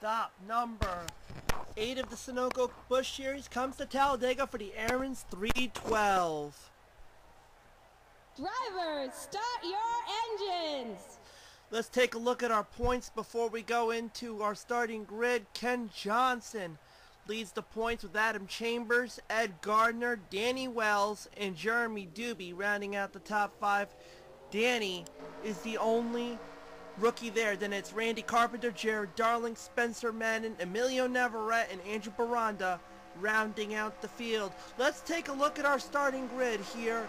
Stop number 8 of the Sunoco Busch series comes to Talladega for the Aaron's 312. Drivers, start your engines! Let's take a look at our points before we go into our starting grid. Ken Johnson leads the points with Adam Chambers, Ed Gardner, Danny Wells, and Jeremy Doobie rounding out the top 5. Danny is the only rookie there. Then it's Randy Carpenter, Jared Darling, Spencer Madden, Emilio Navarrete, and Andrew Baranda rounding out the field. Let's take a look at our starting grid here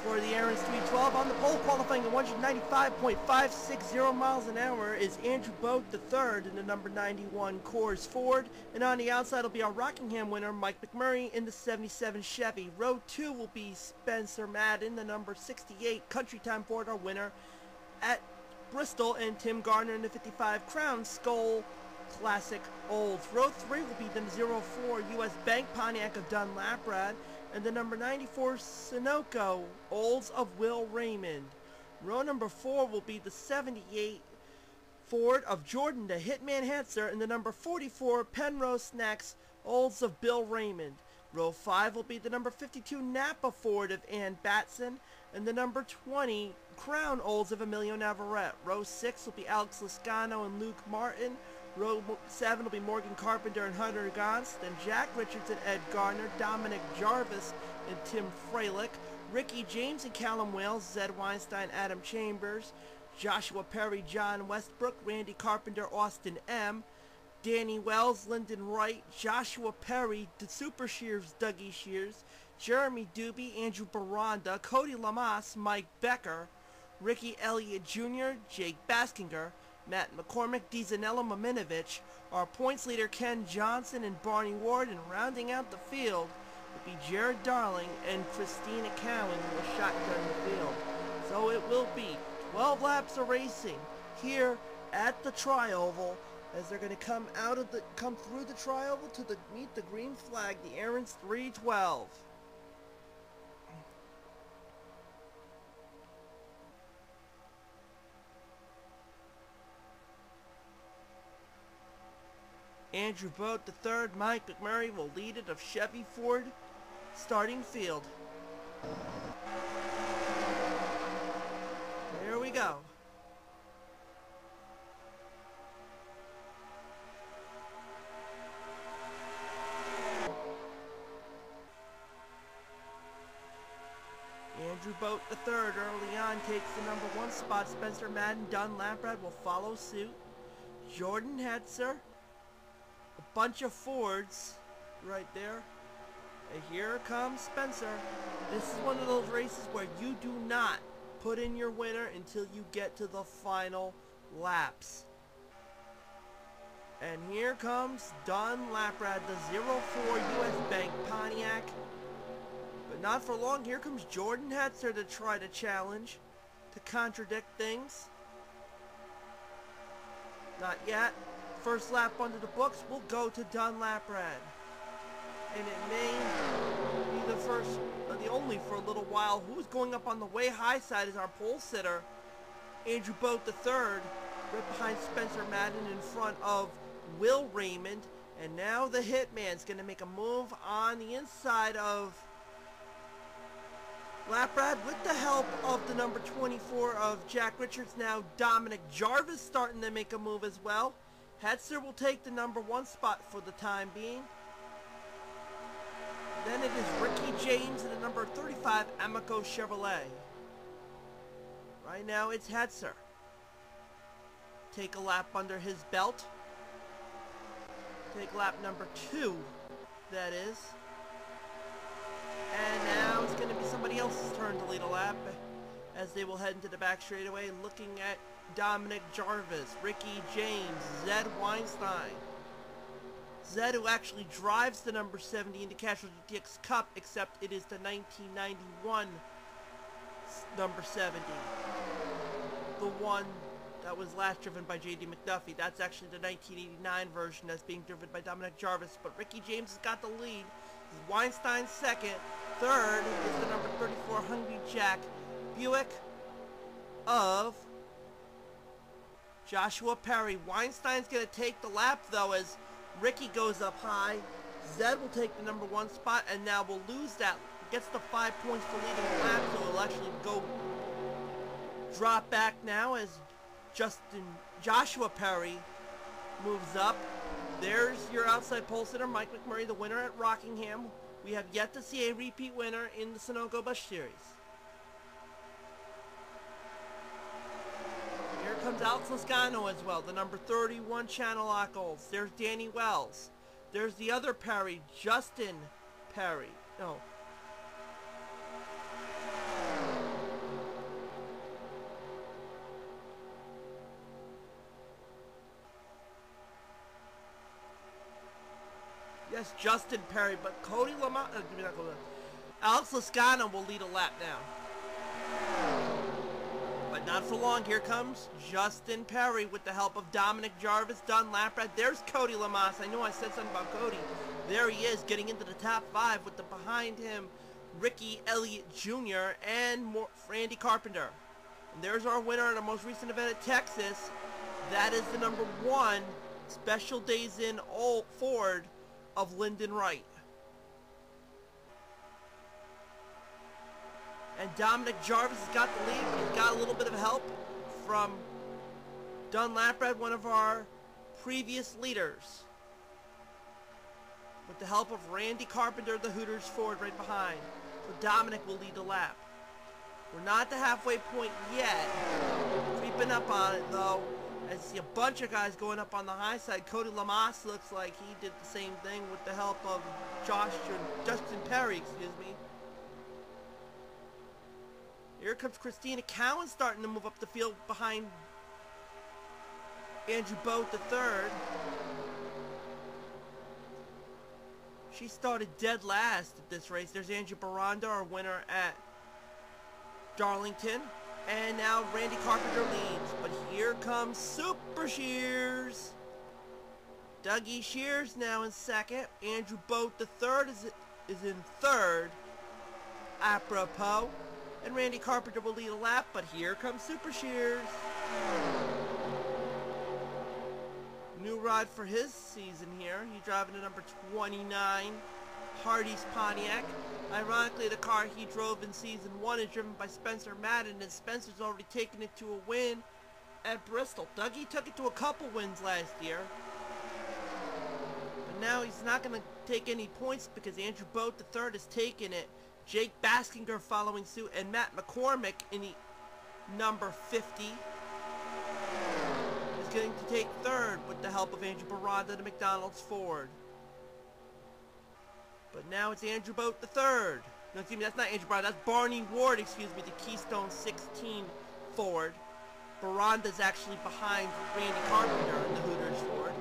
for the Aaron's 312. On the pole, qualifying at 195.560 miles an hour is Andrew Boat III in the number 91 Coors Ford. And on the outside will be our Rockingham winner, Mike McMurray, in the 77 Chevy. Row 2 will be Spencer Madden, the number 68 Country Time Ford, our winner at Bristol, and Tim Gardner in the 55 Crown Skull Classic Olds. Row 3 will be the 04 U.S. Bank Pontiac of Dunlaprad and the number 94 Sunoco Olds of Will Raymond. Row number 4 will be the 78 Ford of Jordan, the Hitman Hetzer, and the number 44 Penrose Snacks Olds of Bill Raymond. Row 5 will be the number 52 Napa Ford of Ann Batson and the number 20 Crown Olds of Emilio Navarrete. Row 6 will be Alex Lascano and Luke Martin. Row 7 will be Morgan Carpenter and Hunter GONCE. Then Jack Richards and Ed Gardner, Dominic Jarvis and Tim FROEHLICH, Ricky James and Callum Wales, Zed Weinstein, Adam Chambers, Joshua Perry, John Westbrook, Randy Carpenter, Austin M., Danny Wells, Lyndon Wright, Joshua Perry, the Super Shears, Dougie Shears, Jeremy Doobie, Andrew Baranda, Cody LLAMAS, Mike Becker, Ricky Elliott Jr., Jake Baskinger, Matt McCormick, Dizanella MUMINOVIC, our points leader Ken Johnson and Barney Ward, and rounding out the field will be Jared Darling and Christina Cowan who will shotgun the field. So it will be 12 laps of racing here at the Tri-Oval, as they're going to come through the Tri-Oval to meet the green flag, the Aaron's 312. Andrew Boat III, Mike McMurray will lead it of Chevy Ford starting field. There we go. Andrew Boat III early on takes the number 1 spot. Spencer Madden, Dunlaprad will follow suit. Jordan Hetzer, a bunch of Fords right there. And here comes Spencer. This is one of those races where you do not put in your winner until you get to the final laps. And here comes Dunlaprad, the 04 U.S. Bank Pontiac. But not for long. Here comes Jordan Hetzer to try to challenge, to contradict things. Not yet. First lap under the books will go to Dunlaprad. And it may be the first, or the only for a little while. Who's going up on the way high side is our pole sitter, Andrew Boat III, right behind Spencer Madden in front of Will Raymond. And now the Hitman's going to make a move on the inside of Laprad with the help of the number 24 of Jack Richards. Now Dominic Jarvis starting to make a move as well. Hetzer will take the number 1 spot for the time being. Then it is Ricky James and the number 35 Amico Chevrolet. Right now it's Hetzer. Take a lap under his belt. Take lap number 2, that is. And now it's going to be somebody else's turn to lead a lap as they will head into the back straightaway, looking at Dominic Jarvis, Ricky James, Zed Weinstein. Zed, who actually drives the number 70 in the Casualty DX Cup, except it is the 1991 number 70. The one that was last driven by J.D. McDuffie. That's actually the 1989 version that's being driven by Dominic Jarvis. But Ricky James has got the lead. This is Weinstein second. Third is the number 34 Hungry Jack Buick of Joshua Perry. Weinstein's going to take the lap, though, as Ricky goes up high. Zed will take the number 1 spot, and now we'll lose that. Gets the 5 points for leading the lap, so it'll actually go drop back now as Joshua Perry moves up. There's your outside pole sitter, Mike McMurray, the winner at Rockingham. We have yet to see a repeat winner in the Sunoco Busch Series. Here comes Alex Lascano as well, the number 31 Channel Lock Olds. There's Danny Wells. There's the other Perry, Justin Perry. No. Yes, Justin Perry, but Cody Lamont, Alex Lascano will lead a lap now. But not for long. Here comes Justin Perry with the help of Dominic, Jarvis, Dunn, Laprad. There's Cody Lamas. I know I said something about Cody. There he is, getting into the top 5 with the behind him Ricky Elliott Jr. and Randy Carpenter. And there's our winner in our most recent event at Texas. That is the number 1 Special Days In Ford of Lyndon Wright. And Dominic Jarvis has got the lead, but he's got a little bit of help from Dunn Laprad, one of our previous leaders. With the help of Randy Carpenter, the Hooters Ford right behind. So Dominic will lead the lap. We're not at the halfway point yet. Creeping up on it though. I see a bunch of guys going up on the high side. Cody Lamas looks like he did the same thing with the help of Justin Perry, excuse me. Here comes Christina Cowan starting to move up the field behind Andrew Boat III. She started dead last at this race. There's Andrew Baranda, our winner at Darlington. And now Randy Carpenter leads, but here comes Super Shears. Dougie Shears now in second. Andrew Boat III is in third. Apropos. And Randy Carpenter will lead a lap, but here comes Super Shears. New ride for his season here. He's driving the number 29 Hardee's Pontiac. Ironically, the car he drove in season 1 is driven by Spencer Madden, and Spencer's already taken it to a win at Bristol. Dougie took it to a couple wins last year. But now he's not going to take any points because Andrew Boat III has taken it. Jake Baskinger following suit, and Matt McCormick in the number 50 is going to take third with the help of Andrew Baranda, the McDonald's Ford. But now it's Andrew Boat III. No, excuse me, that's not Andrew Baranda, that's Barney Ward, excuse me, the Keystone 16 Ford. Baranda's actually behind Randy Carpenter in the Hooters Ford.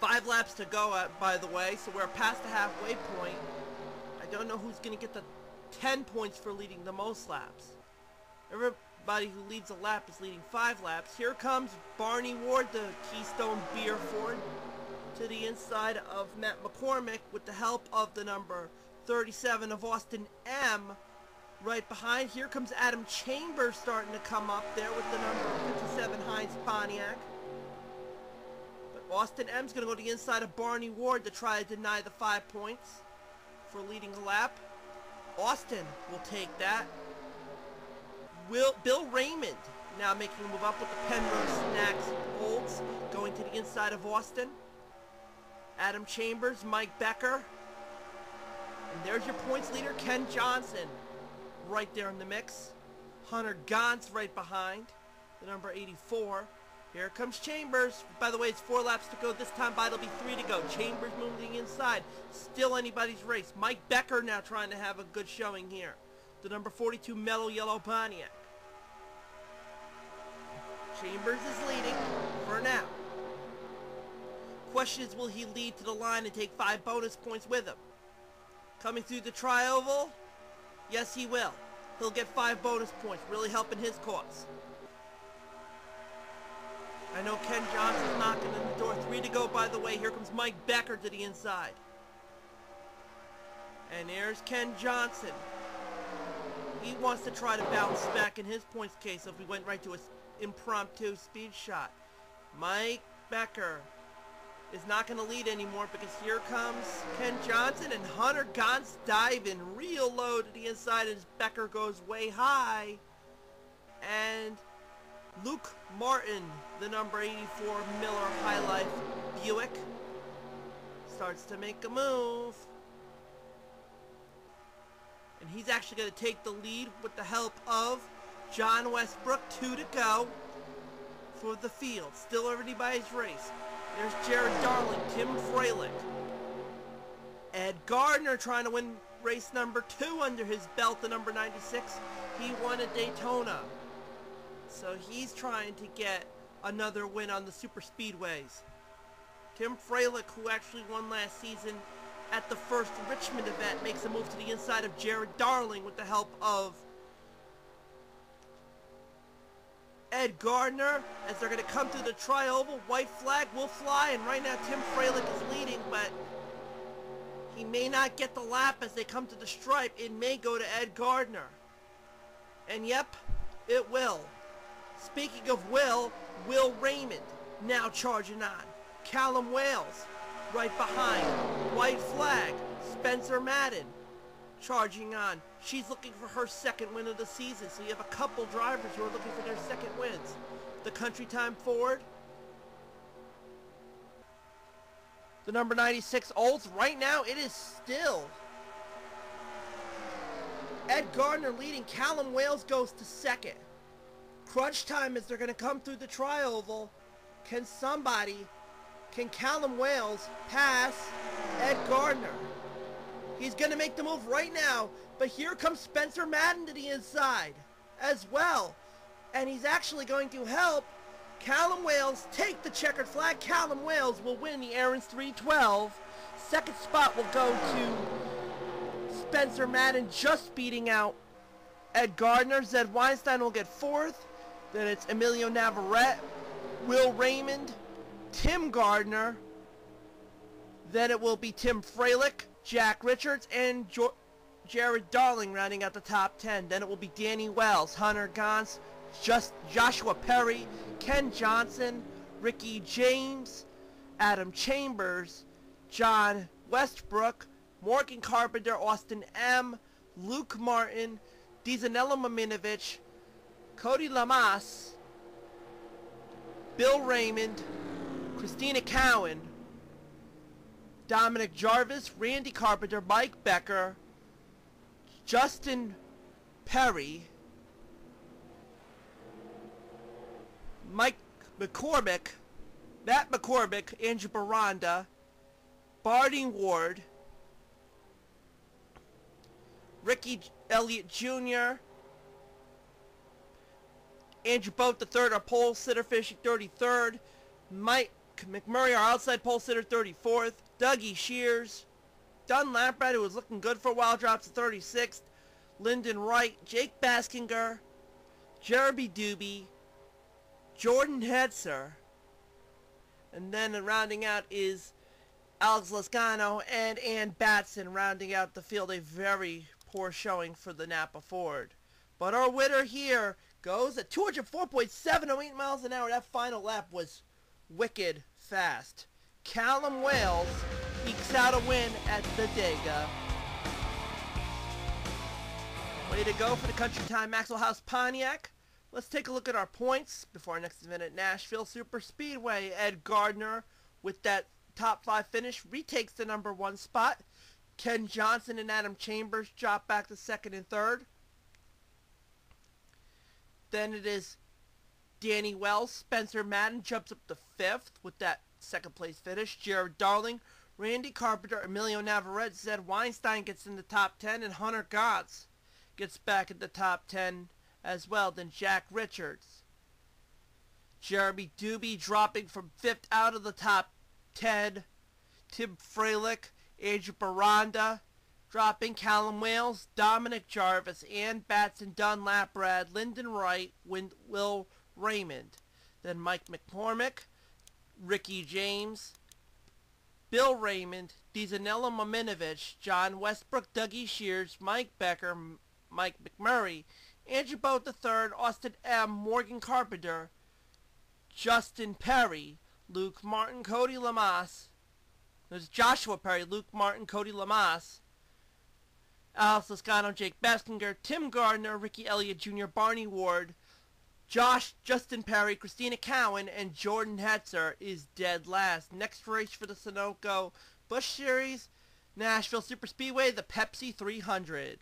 5 laps to go, by the way, so we're past the halfway point. I don't know who's going to get the 10 points for leading the most laps. Everybody who leads a lap is leading 5 laps. Here comes Barney Ward, the Keystone Beer Ford, to the inside of Matt McCormick with the help of the number 37 of Austin M. Right behind. Here comes Adam Chambers starting to come up there with the number 57 Heinz Pontiac. Austin M's going to go to the inside of Barney Ward to try to deny the 5 points for leading a lap. Austin will take that. Bill Raymond now making a move up with the Penrose Snacks Olds, going to the inside of Austin. Adam Chambers, Mike Becker. And there's your points leader, Ken Johnson, right there in the mix. Hunter Gantz right behind, the number 84. Here comes Chambers. By the way, it's 4 laps to go this time, but it'll be 3 to go. Chambers moving inside. Still anybody's race. Mike Becker now trying to have a good showing here. The number 42 Mellow Yellow Pontiac. Chambers is leading for now. Question is, will he lead to the line and take 5 bonus points with him? Coming through the tri-oval? Yes, he will. He'll get 5 bonus points, really helping his cause. I know Ken Johnson's knocking on the door. 3 to go, by the way. Here comes Mike Becker to the inside. And there's Ken Johnson. He wants to try to bounce back in his points case if we went right to an impromptu speed shot. Mike Becker is not going to lead anymore because here comes Ken Johnson and Hunter Gons diving real low to the inside as Becker goes way high. And Luke Martin, the number 84 Miller High Life Buick, starts to make a move. And he's actually going to take the lead with the help of John Westbrook. 2 to go for the field. Still everybody's race. There's Jared Darling, Tim Freilich. Ed Gardner trying to win race number 2 under his belt, the number 96. He won at Daytona. So he's trying to get another win on the super speedways. Tim Freilich, who actually won last season at the first Richmond event, makes a move to the inside of Jared Darling with the help of Ed Gardner as they're going to come through the tri-oval. White flag will fly, and right now Tim Freilich is leading, but he may not get the lap as they come to the stripe. It may go to Ed Gardner. And yep, it will. Speaking of Will Raymond now charging on. Callum Wales right behind. White flag. Spencer Madden charging on. She's looking for her second win of the season, so you have a couple drivers who are looking for their second wins. The Country Time Ford, the number 96 Olds. Right now it is still Ed Gardner leading. Callum Wales goes to second. Crunch time as they're going to come through the tri-oval. Can Callum Wales pass Ed Gardner? He's going to make the move right now, but here comes Spencer Madden to the inside as well. And he's actually going to help Callum Wales take the checkered flag. Callum Wales will win the Aaron's 312. Second spot will go to Spencer Madden, just beating out Ed Gardner. Zed Weinstein will get fourth. Then it's Emilio Navarrete, Will Raymond, Tim Gardner. Then it will be Tim Freilich, Jack Richards, and Jared Darling rounding out the top 10. Then it will be Danny Wells, Hunter Gons, Joshua Perry, Ken Johnson, Ricky James, Adam Chambers, John Westbrook, Morgan Carpenter, Austin M., Luke Martin, Dizanella MUMINOVIC, Cody LLAMAS, Bill Raymond, Christina Cowan, Dominic Jarvis, Randy Carpenter, Mike Becker, Justin Perry, Mike McCormick, Matt McCormick, Andrew Baranda, Barding Ward, Ricky Elliott Jr., Andrew Boat III, our pole sitter, finishing 33rd. Mike McMurray, our outside pole sitter, 34th. Dougie Shears. Dunn Lamprad, who was looking good for a while, drops to 36th. Lyndon Wright, Jake Baskinger, Jeremy Doobie, Jordan Hetzer. And then rounding out is Alex Lascano and Ann Batson rounding out the field. A very poor showing for the Napa Ford. But our winner here goes at 204.708 miles an hour. That final lap was wicked fast. Callum Wales ekes out a win at the Dega. Way to go for the Country Time Maxwell House Pontiac. Let's take a look at our points before our next event at Nashville Super Speedway. Ed Gardner, with that top 5 finish, retakes the number 1 spot. Ken Johnson and Adam Chambers drop back to 2nd and 3rd. Then it is Danny Wells. Spencer Madden jumps up to 5th with that 2nd place finish. Jared Darling, Randy Carpenter, Emilio Navarrete, Zed Weinstein gets in the top 10, and Hunter Gons gets back in the top 10 as well. Then Jack Richards. Jeremy Doobie dropping from 5th out of the top 10. Tim Freilich, Andrew Baranda dropping. Callum Wales, Dominic Jarvis, Ann Batson, Dunn Laprad, Lyndon Wright, Will Raymond. Then Mike McCormick, Ricky James, Bill Raymond, Dizanella MUMINOVIC, John Westbrook, Dougie Shears, Mike Becker, Mike McMurray, Andrew Boat III, Austin M., Morgan Carpenter, Justin Perry, Luke Martin, Cody Lamas. There's Joshua Perry, Luke Martin, Cody Lamas, Alex Lascano, Jake Beskinger, Tim Gardner, Ricky Elliott Jr., Barney Ward, Justin Perry, Christina Cowan, and Jordan Hetzer is dead last. Next race for the Sunoco Busch Series, Nashville Super Speedway, the Pepsi 300.